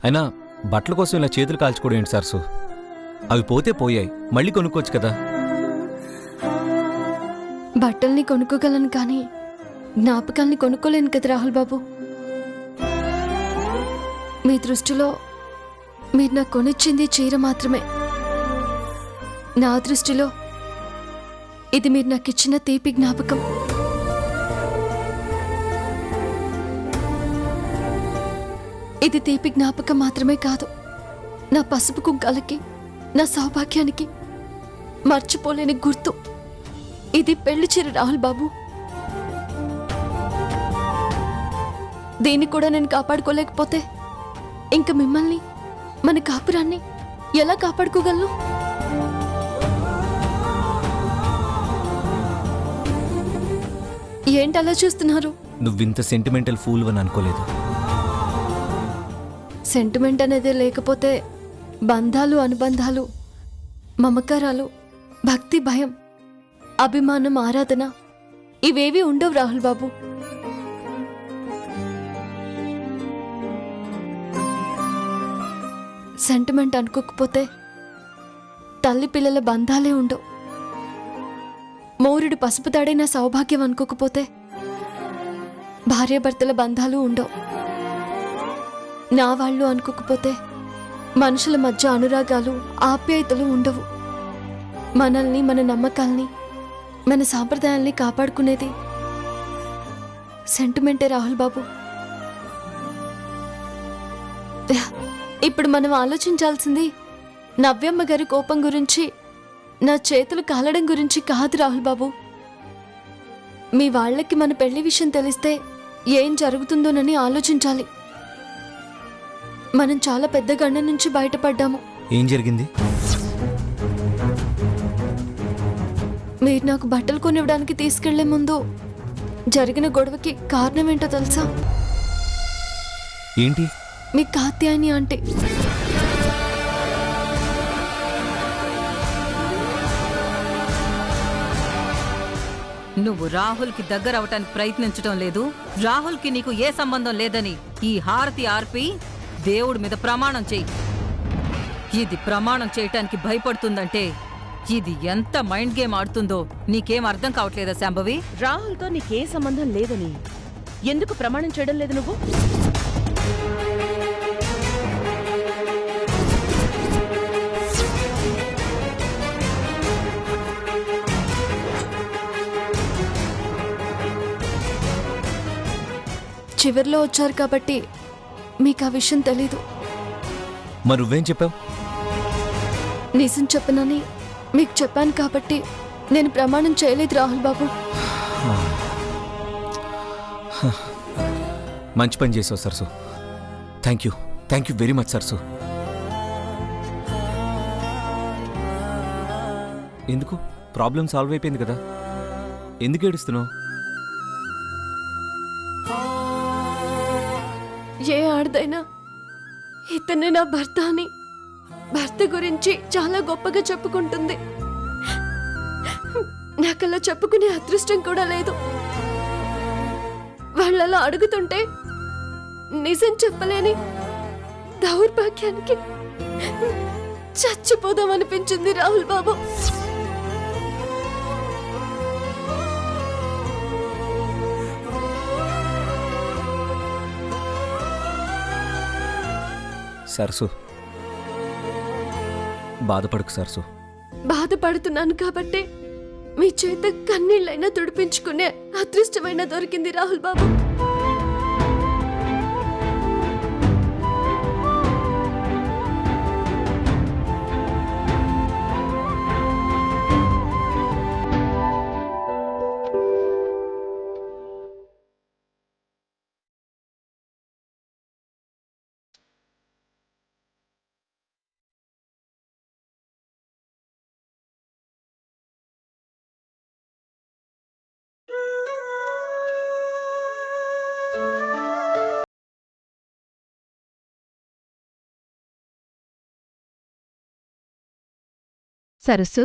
అయినా బట్టల కోసం ఇలా చేతులు కాల్చుకోవడం ఏంటి సరసు? అవి పోతే పోయాయి, మళ్ళీ కొనుక్కోవచ్చు కదా. బట్టల్ని కొనుక్కోగలను కానీ జ్ఞాపకాల్ని కొనుక్కోలేను కదా రాహుల్ బాబు. మీ దృష్టిలో మీరు నాకు కొనిచ్చింది చీర మాత్రమే. నా దృష్టిలో ఇది మీరు నాకు ఇచ్చిన తీపి జ్ఞాపకం. ఇది తీపి జ్ఞాపకం మాత్రమే కాదు, నా పసుపు కుంకాలకి, నా సౌభాగ్యానికి మర్చిపోలేని గుర్తు. ఇది పెళ్లి చీర రాహుల్ బాబు. దీన్ని కూడా నేను కాపాడుకోలేకపోతే ఇంక మిమ్మల్ని, మన కాపురాన్ని ఎలా కాపాడుకోగలను? ఏంటలా చూస్తున్నారు? నువ్వింత సెంటిమెంటల్ ఫూల్ అని అనుకోలేదు. సెంటిమెంట్ అనేది లేకపోతే బంధాలు, అనుబంధాలు, మమకారాలు, భక్తి, భయం, అభిమానం, ఆరాధన ఇవేవి ఉండవు రాహుల్ బాబు. సెంటిమెంట్ అనుకోకపోతే తల్లి పిల్లల బంధాలే ఉండవు. మౌరుడు పసుపు తాడైన సౌభాగ్యం అనుకోకపోతే భార్యాభర్తల బంధాలు ఉండవు. నా వాళ్ళు అనుకోకపోతే మనుషుల మధ్య అనురాగాలు, ఆప్యాయతలు ఉండవు. మనల్ని, మన నమ్మకాల్ని, మన సాంప్రదాయాల్ని కాపాడుకునేది సెంటిమెంటే రాహుల్ బాబు. ఇప్పుడు మనం ఆలోచించాల్సింది నవ్యమ్మ గారి కోపం గురించి, నా చేతులు కాలడం గురించి కాదు రాహుల్ బాబు. మీ వాళ్ళకి మన పెళ్లి విషయం తెలిస్తే ఏం జరుగుతుందోనని ఆలోచించాలి. మనం చాలా పెద్ద గండ నుంచి బయటపడ్డాము. ఏం జరిగింది? మీరు నాకు బట్టలు కొనివ్వడానికి తీసుకెళ్లే ముందు జరిగిన గొడవకి కారణం ఏంటో తెలుసా? ఏంటి? మీ కాత్యాయని అంటే. నువ్వు రాహుల్కి దగ్గర అవటానికి ప్రయత్నించడం లేదు. రాహుల్కి నీకు ఏ సంబంధం లేదని ఈ హారతి ఆర్పి దేవుడి మీద ప్రమాణం చెయ్యి. ఇది ప్రమాణం చేయటానికి భయపడుతుందంటే ఇది ఎంత మైండ్ గేమ్ ఆడుతుందో నీకేం అర్థం కావట్లేదా శాంభవి? రాహుల్తో నీకే సంబంధం లేదని ఎందుకు ప్రమాణం చేయడం లేదు నువ్వు? చివర్లో వచ్చారు కాబట్టి మీకు ఆ విషయం తెలీదు. మరి నువ్వేం చెప్పావు? నిజం చెప్పనని మీకు చెప్పాను కాబట్టి నేను ప్రమాణం చేయలేదు రాహుల్ బాబు. మంచి పని చేసావు సరసు. థ్యాంక్ యూ వెరీ మచ్ సరసు. ఎందుకు? ప్రాబ్లం సాల్వ్ అయిపోయింది కదా, ఎందుకు ఏడుస్తున్నావు? ఏ ఆడదైనా ఇతనే నా భర్త అని భర్త గురించి చాలా గొప్పగా చెప్పుకుంటుంది. నాకలా చెప్పుకునే అదృష్టం కూడా లేదు. వాళ్ళలా అడుగుతుంటే నిజం చెప్పలేని దౌర్భాగ్యానికి చచ్చిపోదామనిపించింది రాహుల్ బాబు. సరసు, బాధపడకు సరసు. బాధపడుతున్నాను కాబట్టి మీ చేత కన్నీళ్ళైనా తుడిపించుకునే అదృష్టమైన దొరికింది రాహుల్ బాబు. సరస్సు,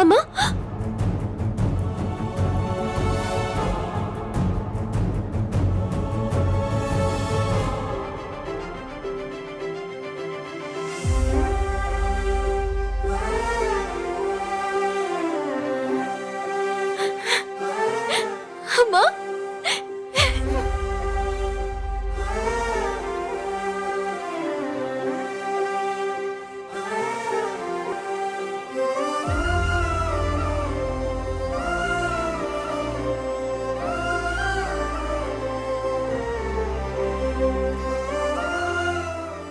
అమ్మా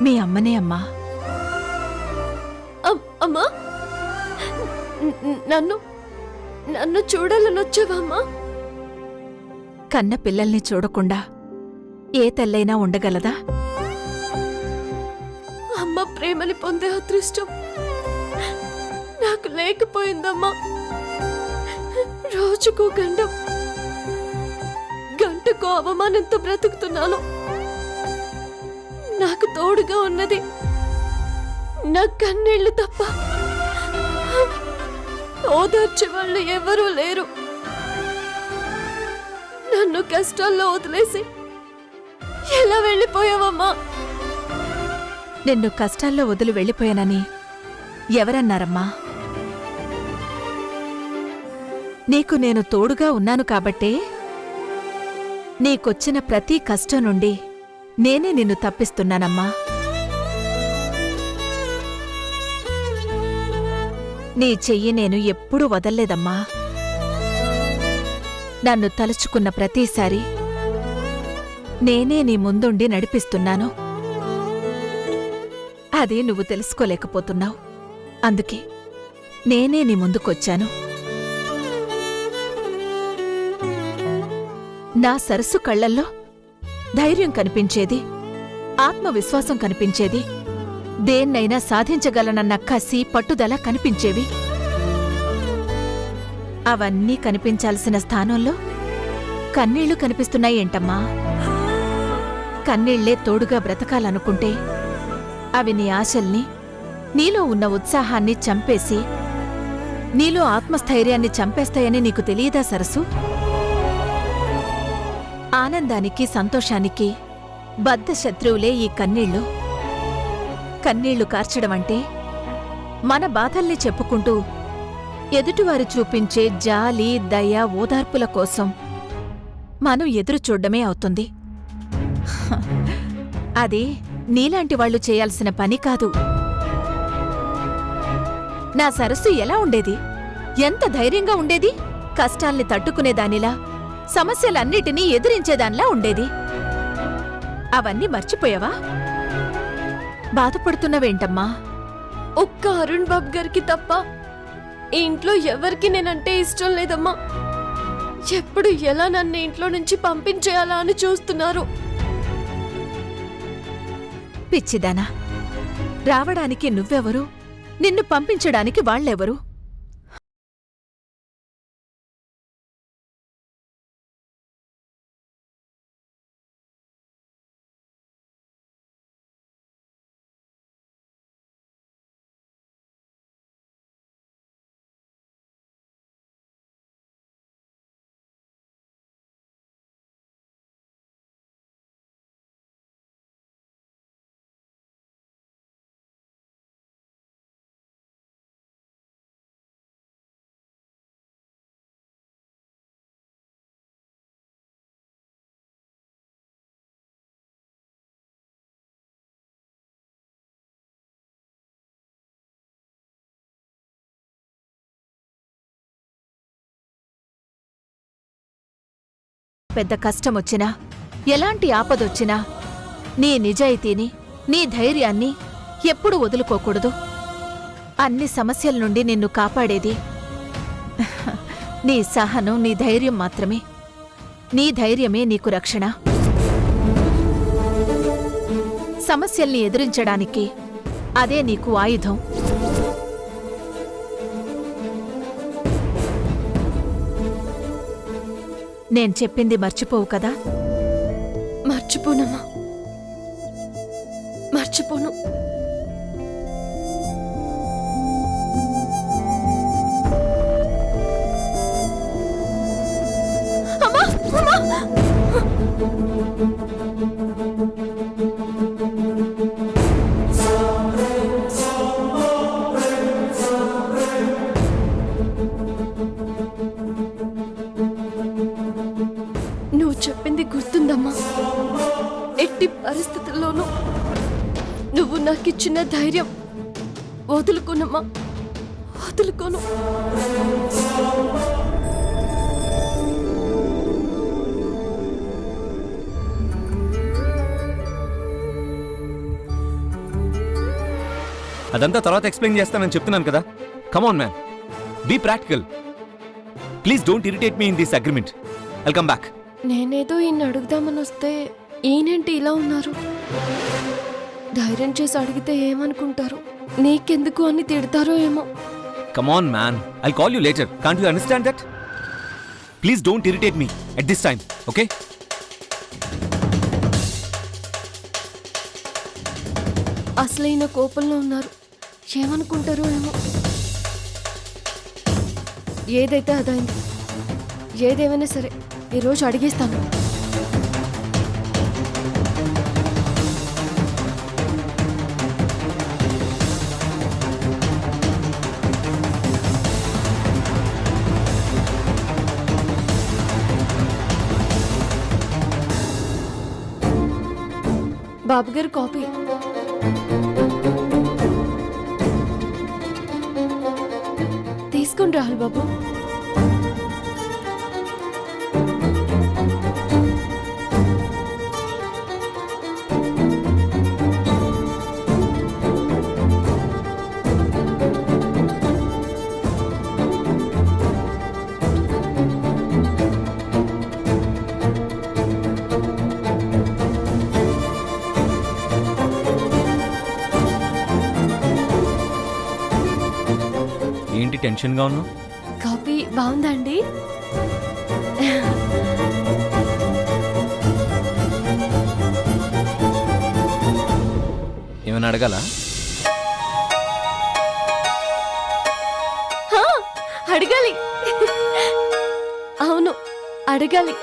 మీ అమ్మనే అమ్మా. అమ్మా, నన్ను నన్ను చూడాలని వచ్చావా అమ్మా? కన్న పిల్లల్ని చూడకుండా ఏ తల్లైనా ఉండగలదా? అమ్మ ప్రేమని పొందే అదృష్టం నాకు లేకపోయిందమ్మా. రోజుకో గండం, గంటకో అవమానంతో బ్రతుకుతున్నాను. నాకు తోడుగా ఉన్నది నా కన్నీళ్లు తప్ప ఓదార్చే వాళ్ళు ఎవరూ లేరు. నన్ను కష్టాల్లో వదిలేసి ఎలా వెళ్ళిపోయావమ్మా? నిన్ను కష్టాల్లో వదిలి వెళ్ళిపోయానని ఎవరన్నారమ్మా? నీకు నేను తోడుగా ఉన్నాను కాబట్టే నీకొచ్చిన ప్రతి కష్టం నుండి నేనే నిన్ను తప్పిస్తున్నానమ్మా. నీ చెయ్యి నేను ఎప్పుడూ వదల్లేదమ్మా. నన్ను తలుచుకున్న ప్రతిసారి నేనే నీ ముందుండి నడిపిస్తున్నాను. అది నువ్వు తెలుసుకోలేకపోతున్నావు. అందుకే నేనే నీ ముందుకొచ్చాను. నా సరస్సు కళ్లల్లో ధైర్యం కనిపించేది, ఆత్మవిశ్వాసం కనిపించేది, దేన్నైనా సాధించగలనన్న కసి, పట్టుదల కనిపించేవి. అవన్నీ కనిపించాల్సిన స్థానంలో కన్నీళ్లు కనిపిస్తున్నాయేంటమ్మా? కన్నీళ్లే తోడుగా బ్రతకాలనుకుంటే అవి నీ ఆశల్ని, నీలో ఉన్న ఉత్సాహాన్ని చంపేసి నీలో ఆత్మస్థైర్యాన్ని చంపేస్తాయని నీకు తెలియదా సరస్సు? ఆనందానికి, సంతోషానికి బద్ధ శత్రువులే ఈ కన్నీళ్లు. కన్నీళ్లు కార్చడమంటే మన బాధల్ని చెప్పుకుంటూ ఎదుటివారు చూపించే జాలి, దయ, ఓదార్పుల కోసం మనం ఎదురుచూడ్డమే అవుతుంది. అది నీలాంటి వాళ్లు చేయాల్సిన పని కాదు. నా సరస్సు ఎలా ఉండేది? ఎంత ధైర్యంగా ఉండేది? కష్టాల్ని తట్టుకునేదానిలా, సమస్యలన్నిటినీ ఎదిరించేదానిలా ఉండేది. అవన్నీ మర్చిపోయావా? బాధపడుతున్నవేంటమ్మా? ఒక్క అరుణ్ బాబు గారికి తప్ప ఈ ఇంట్లో ఎవరికి నేనంటే ఇష్టం లేదమ్మా. ఎప్పుడు ఎలా నన్ను ఇంట్లో నుంచి పంపించేయాలా అని చూస్తున్నారు. పిచ్చిదానా, రావడానికి నువ్వెవరు? నిన్ను పంపించడానికి వాళ్ళెవరు? పెద్ద కష్టమొచ్చినా, ఎలాంటి ఆపదొచ్చినా నీ నిజాయితీని, నీ ధైర్యాన్ని ఎప్పుడూ వదులుకోకూడదు. అన్ని సమస్యల నుండి నిన్ను కాపాడేది నీ సహనం, నీ ధైర్యం మాత్రమే. నీ ధైర్యమే నీకు రక్షణ. సమస్యల్ని ఎదిరించడానికి అదే నీకు ఆయుధం. నేను చెప్పింది మర్చిపోవు కదా? మర్చిపోనమ్మా, మర్చిపోను. అమ్మా, అమ్మా! నువ్వు చెప్పింది గుర్తుందమ్మా. ఎట్టి పరిస్థితుల్లోనూ నువ్వు నాకిచ్చిన ధైర్యం వదులుకోనమ్మా, వదులుకోను. అదంతా తర్వాత ఎక్స్ప్లెయిన్ చేస్తానని చెప్తున్నాను కదా. Come on man, be practical. Please don't irritate me in this agreement. I'll come back. నేనేదో ఈయన అడుగుదామని వస్తే ఈయనేంటి ఇలా ఉన్నారు? ధైర్యం చేసి అడిగితే ఏమనుకుంటారు, నీకెందుకు అని తిడతారో ఏమో. Come on man, I'll call you later. Can't you understand that? Please don't irritate me at this time, okay? అసలు ఈయన కోపంలో ఉన్నారు, ఏమనుకుంటారో ఏమో. ఏదైతే అదైంది. ఏదేమైనా సరే ఈరోజు అడిగేస్తాను. బాబుగారు కాపీ. తీసుకోండి రాహుల్ బాబు. ఏంటి టెన్షన్గా ఉన్నావు? కాపీ బాగుందా అండి? ఏమైనా అడగాల? హా, అడగాలి. అవును, అడగాలి.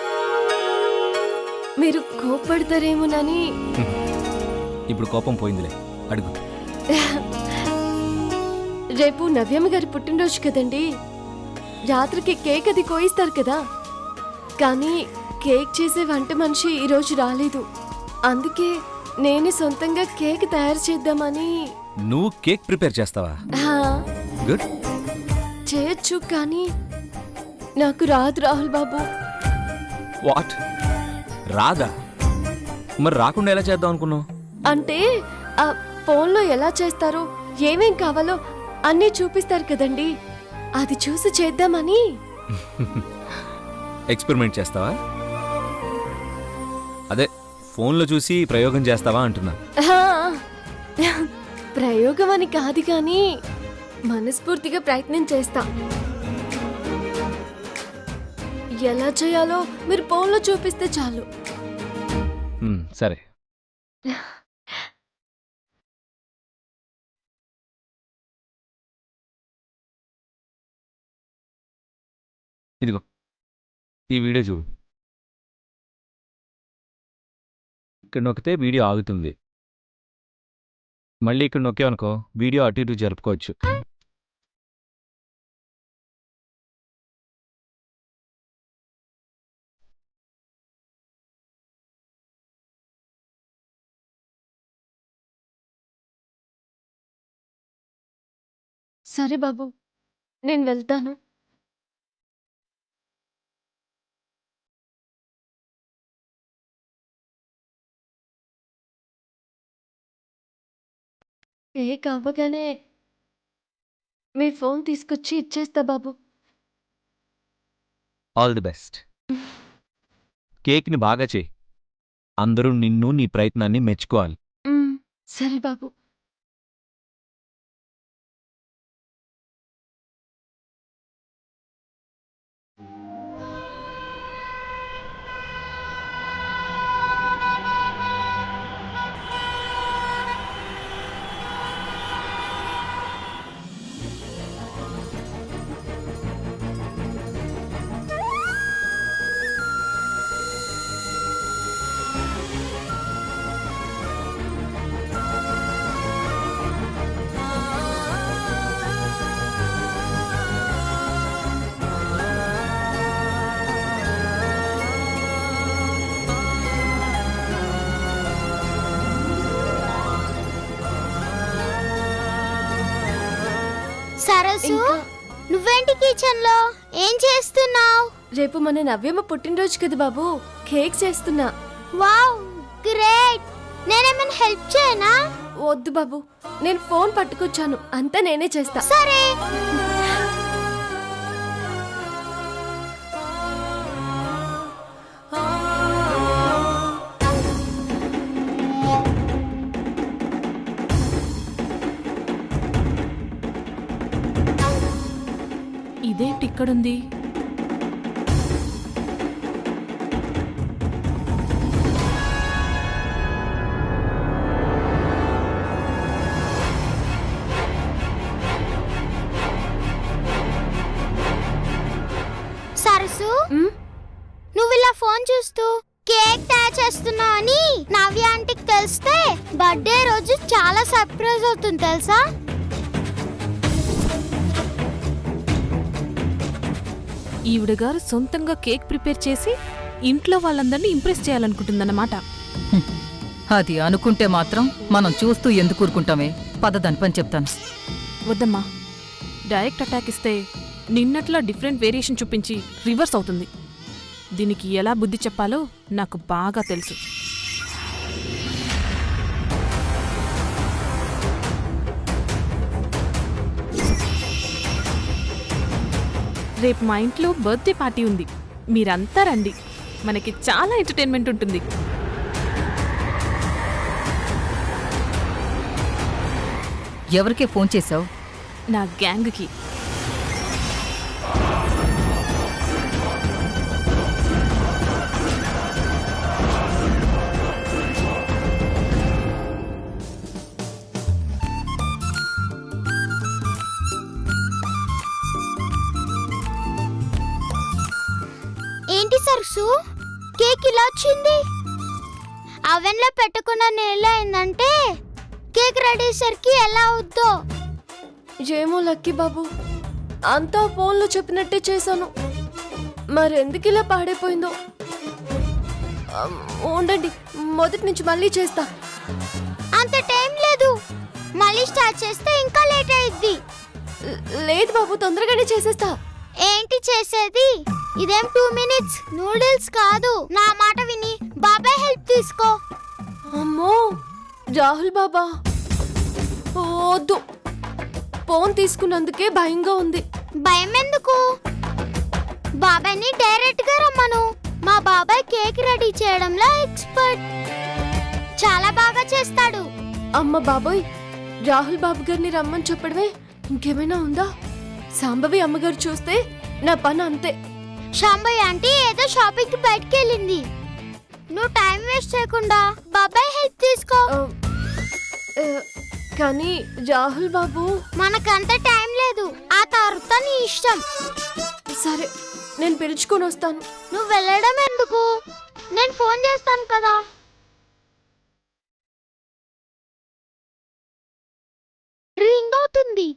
మీరు కోప్పడతారేమోనని. ఇప్పుడు కోపం పోయిందిలే, అడుగు. రేపు నవ్యమ్మ గారి పుట్టినరోజు కదండి. రాత్రికి కేక్ అది కోయిస్తారు కదా, కానీ కేక్ చేసే వంట మనిషి ఈరోజు రాలేదు. అందుకే నేనే సొంతంగా కేక్ తయారు చేద్దామని. నువ్వు కేక్ ప్రిపేర్ చేస్తావా? హా, గుడ్. చేయొచ్చు, కానీ నాకు రాదు రాహుల్ బాబు. వాట్? రాదా? మరి రాకుండా ఎలా చేద్దాం అనుకున్నావు? అంటే ఆ ఫోన్లో ఎలా చేస్తారో, ఏమేం కావాలో అన్నీ చూపిస్తారు కదండి, అది చూసి చేద్దామని. ఎక్స్పెరిమెంట్ చేస్తావా? అదే ఫోన్లో చూసి ప్రయోగం చేస్తావా అంటున్నా. హా, ప్రయోగం అని కాదు, కానీ మనస్ఫూర్తిగా ప్రయత్నం చేస్తా. ఎలా చేయాలో మీరు ఫోన్లో చూపిస్తే చాలు. సరే. ఇదిగో ఈ వీడియో చూడు. ఇక్కడ నొక్కితే వీడియో ఆగుతుంది. మళ్ళీ ఇక్కడ నొక్కావనుకో వీడియో అటు ఇటు జరుపుకోవచ్చు. సరే బాబు, నేను వెళ్తాను. కేక్ అవ్వగానే మీ ఫోన్ తీసుకొచ్చి ఇచ్చేస్తా బాబు. All the best. కేక్ని బాగా చేయి. అందరూ నిన్ను నీ ప్రయత్నాన్ని మెచ్చుకోవాలి. సరే బాబు. సరసు, ఇంకా- నువ్వేంటి కిచెన్ లో ఏం చేస్తున్నావు? రేపు మన నవ్యమ్మ పుట్టినరోజు కదా బాబు, కేక్ చేస్తున్నా. Wow, great. నేనేమైనా హెల్ప్ చేయనా? వద్దు బాబు, నేను ఫోన్ పట్టుకొచ్చాను, అంతా నేనే చేస్తా. సరే. ఇదేంటి ఇక్కడుంది? సరసు, ఉమ్, నువ్వు ఇలా ఫోన్ చూస్తూ కేక్ తయారు చేస్తున్నావు అని నవ్య ఆంటీకి తెలిస్తే బర్త్డే రోజు చాలా సర్ప్రైజ్ అవుతుంది తెలుసా? ఈవిడ గారు సొంతంగా కేక్ ప్రిపేర్ చేసి ఇంట్లో వాళ్ళందరినీ ఇంప్రెస్ చేయాలనుకుంటుందన్నమాట. అది అనుకుంటే మాత్రం మనం చూస్తూ ఎందుకు ఊరుకుంటామే? పద దాని పని చెప్తాను. వద్దమ్మా, డైరెక్ట్ అటాక్ ఇస్తే నిన్నట్లా డిఫరెంట్ వేరియేషన్ చూపించి రివర్స్ అవుతుంది. దీనికి ఎలా బుద్ధి చెప్పాలో నాకు బాగా తెలుసు. రేపు మా ఇంట్లో బర్త్డే పార్టీ ఉంది, మీరంతా రండి. మనకి చాలా ఎంటర్టైన్మెంట్ ఉంటుంది. ఎవరికే ఫోన్ చేశావు? నా గ్యాంగ్కి. ఏంటి సరసు, కేక్ ఇలా వచ్చింది? అవెన్ లో పెట్టకుండా నేల అయిందంటే కేక్ రెడీ అయ్యేసరికి ఎలా అవుద్దో. ఏమో లక్కీ బాబు, అంతా ఫోన్లో చెప్పినట్టే చేశాను, మరెందుకు ఇలా పాడైపోయిందో. ఉండండి, మొదటి నుంచి మళ్ళీ చేస్తా. అంత టైం లేదు, మళ్ళీ స్టార్ట్ చేస్తే ఇంకా లేట్ అయ్యిద్ది. లేదు బాబు, తొందరగానే చేసేస్తా. ఏంటి చేసేది? ఇదేం 2 మినిట్స్ నూడిల్స్ కాదు. నా మాట విని బాబాయ్ హెల్ప్ తీసుకో. అమ్మో రాహుల్ బాబా, వద్దు. ఫోన్ తీసుకున్నందుకే భయంగా ఉంది. భయం ఎందుకు? బాబాయ్ని డైరెక్ట్ గా రమ్మను. మా బాబాయ్ కేక్ రెడీ చేయడంలో ఎక్స్పర్ట్, చాలా బాగా చేస్తాడు. అమ్మ బాబోయ్, రాహుల్ బాబు గారిని రమ్మని చెప్పడమే. ఇంకేమైనా ఉందా? సాంబవి అమ్మగారు చూస్తే నా పని అంతే. శాంబయ్య ఆంటీ ఏదో షాపింగ్ కి బయటకు వెళ్ళింది. నువ్వు టైం వేస్ట్ చేయకుండా బాబాయ్ హెల్ప్ తీసుకో. కానీ రాహుల్ బాబు, మనకంత టైం లేదు, ఆ తర్వాత నీ ఇష్టం. సరే, నేను పిలుచుకొని వస్తాను. నువ్వు వెళ్ళడం ఎందుకు? నేను ఫోన్ చేస్తాను కదా. రింగ్ అవుతుంది.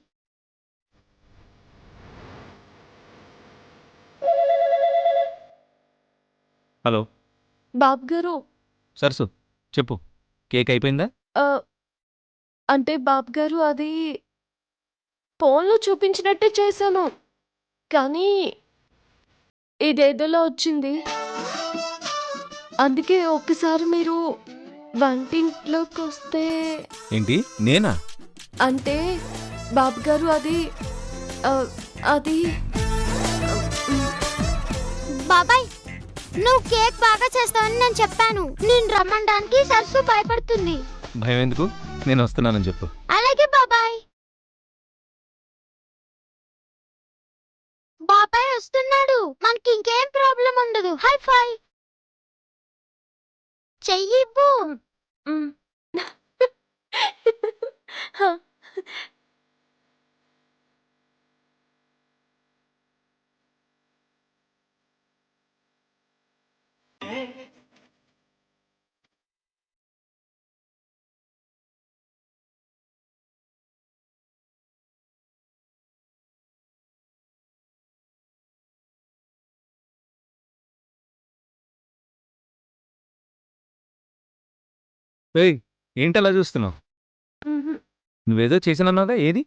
హలో బాబు గారు. సరసు, చెప్పు. కేక్ అయిపోయిందా? అంటే బాబు గారు, అది ఫోన్లో చూపించినట్టే చేశాను, కానీ ఇదేదోలా వచ్చింది. అందుకే ఒక్కసారి మీరు వంటింట్లోకి వస్తే. ఏంటి, నేనా? అంటే బాబు గారు, అది బాబాయ్, నువ్వు కేక్ బాగా చేస్తావని నేను చెప్పాను. నేను రమ్మడానికి సరస్సు భయపడుతుంది. భయం ఎందుకు? నేను వస్తున్నానని చెప్పు. అలాగే బాబాయ్. బాబాయ్ వస్తున్నాడు, మనకి ఇంకేం ప్రాబ్లం ఉండదు. హై ఫై చెయ్యివ్వు. ఏయ్, ఏంటి అలా చూస్తున్నావు? నువ్వేదో చేసినన్నావుగా, ఏది?